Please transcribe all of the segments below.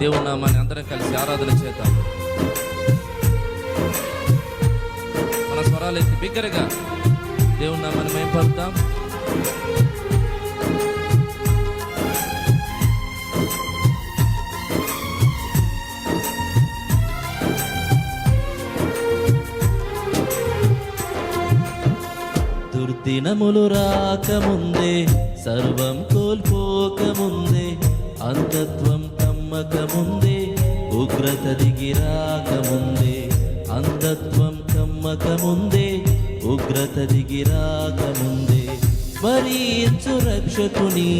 దేవుని నామాన్ని అందరం కలిసి ఆరాధన చేద్దాం. మన స్వరాలు ఎత్తి బిగ్గరగా దేవుని నామాన్ని మేము పలుకుతాం. దుర్దినములు రాకముందే, సర్వం కోల్పోకముందే, అంధత్వం కమ్మకముందే, ఉగ్రత దిగి రాకముందే, అంధత్వం కమ్మకముందే, ఉగ్రత దిగి రాకముందే, స్మరించు రక్షకుని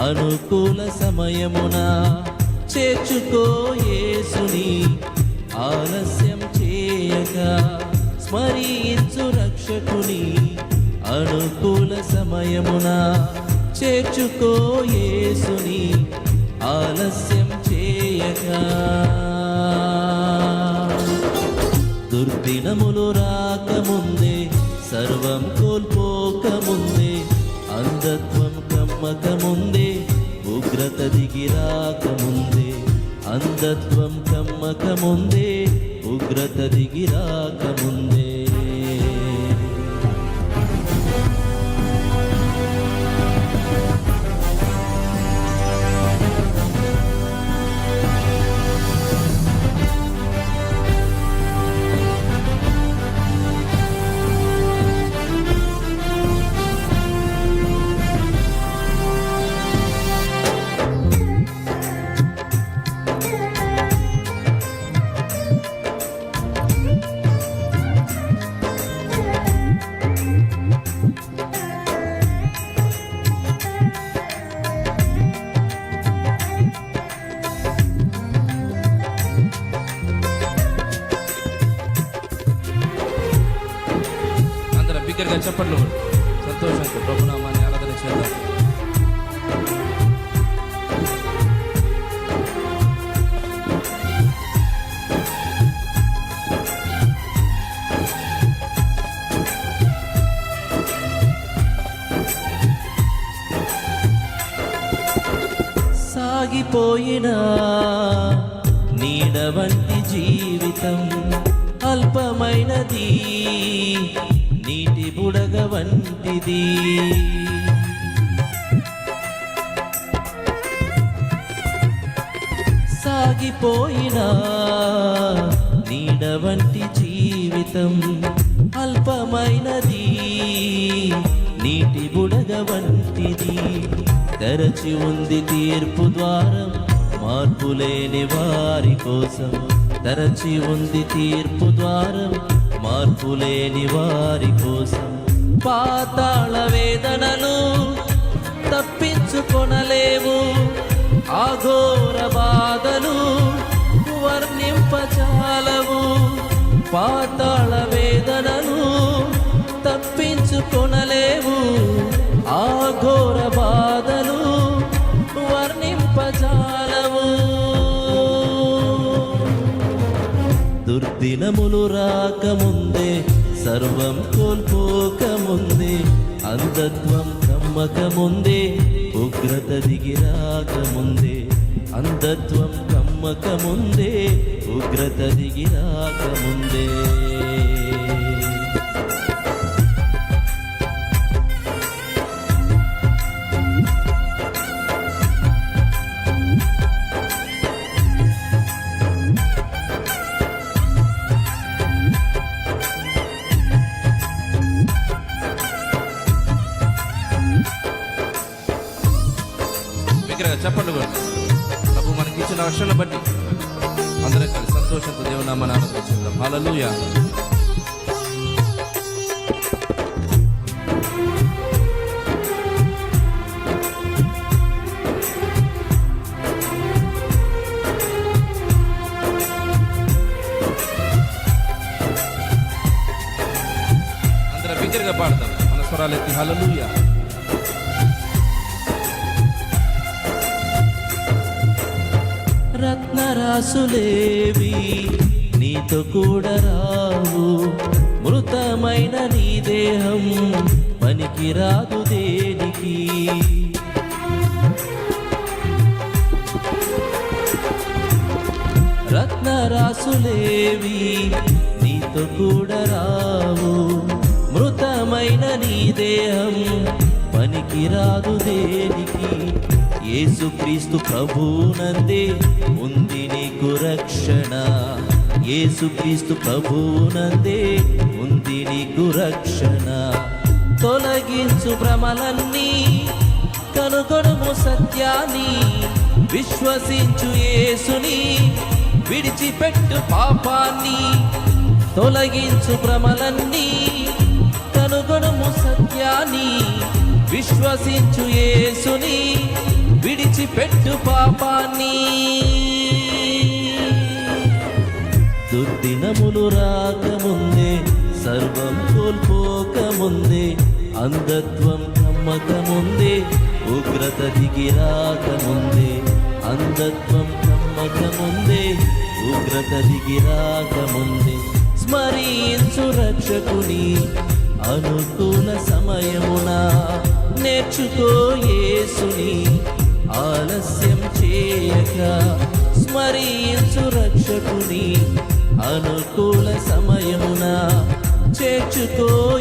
అనుకూల సమయమున చేర్చుకో యేసుని ఆలస్యం చేయక. స్మరించు రక్షకుని అనుకూల సమయమున చేర్చుకో యేసుని ఆలస్యం చేయక. దుర్దినములు రాకముందే, సర్వం కోల్పోకముందే, అంధత్వం కమ్మకముందే, ఉగ్రత దిగి రాకముందే, అంధత్వం కమ్మకముందే, ఉగ్రత దిగి రాకముందే. చప్పట్లు సంతోషంతో ప్రభునామాన్ని ఆరాధన చేద్దాం. సాగిపోయిన నీడ వంటి జీవితం అల్పమైనది, నీటి బుడగ వంటిది. సాగిపోయిన నీడ వంటి జీవితం అల్పమైనది, నీటి బుడగ వంటిది. తెరచి ఉంది తీర్పు ద్వారం మార్పు లేని వారి కోసం. తెరచి ఉంది తీర్పు ద్వారం మార్పు లేని వారి కోసం. పాతాళ వేదనలు తప్పించుకొనలేవు, ఆఘోర బాధలు వర్ణింపచాలవు. పాతాళ వేదనలు తప్పించుకొనలేవు, ఆఘోర బాధలు వర్ణింపచాలవు. దుర్దినములు రాకముందే, సర్వం కోల్పోకముందే, అంధత్వం కమ్మకముందే, ఉగ్రత దిగి రాకముందే, అంధత్వం కమ్మకముందే, ఉగ్రత దిగి రాకముందే. చెప్పండి ప్రభు మనకి ఇచ్చిన రక్షణ బట్టి అందరం కలిసి సంతోషంతో దేవుని నామాన్ని ఆరాధించుదాం. హల్లెలూయా. అందరం బిగ్గరగా పాడతాం మన స్వరాలు ఎత్తి. హల్లెలూయా. రత్నరాసులేవి నీతో కూడా రావు, మృతమైన నీ దేహం పనికి రాదు దేనికి. రత్నరాసులేవి నీతో కూడా రావు. మృతమైన నీ దేహం పనికిరాదు దేనికి. యేసుక్రీస్తు ప్రభునందే ఉంది నీకు రక్షణ. యేసుక్రీస్తు ప్రభునందే ఉంది నీకు రక్షణ. తొలగించు భ్రమలన్నీ, కనుగొనుము సత్యాన్ని, విశ్వసించు యేసుని, విడిచిపెట్టు పాపాన్ని. తొలగించు భ్రమలన్నీ, కనుగొనుము సత్యాన్ని, విశ్వసించు యేసుని, విడిచిపెట్టు పాపాన్ని. దుర్దినములు రాకముందే, సర్వం కోల్పోకముందే, అంధత్వం నమ్మకముందే, ఉగ్రత దిగి రాకముందే, అంధత్వం నమ్మకముందే, ఉగ్రత దిగి రాకముందే, స్మరించు రక్షకుని అనుకూల సమయమున. నేర్చుకో యేసుని ఆలస్యం చేయక. స్మరించు రక్షకుని అనుకూల సమయమున. చేర్చుకో